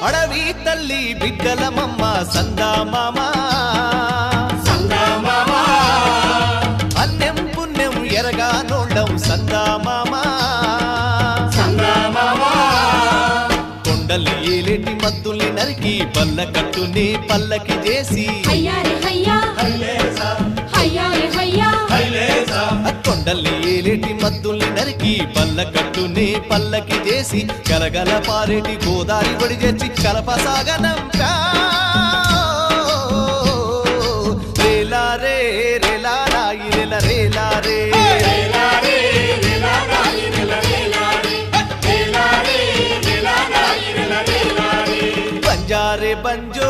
అడవి తల్లి బిడ్డలమమ్మ సందా మామ అన్యం పుణ్యం ఎరగా నోళ్ళం సందా మామ కొండల్ని ఏలేటి మద్దుల్ని నరికి పల్ల కట్టుని పల్లకి చేసి కొండల్ని ఏలేటి మద్దుల్ని నరికి పల్ల కట్టుని పల్లకి చేసి గలగల పారేటి గోదారి ఒడి చేర్చి కలపసాగనంపా రేలా రే రేలా రాయి రేల రేలా రే బంజారే బంజో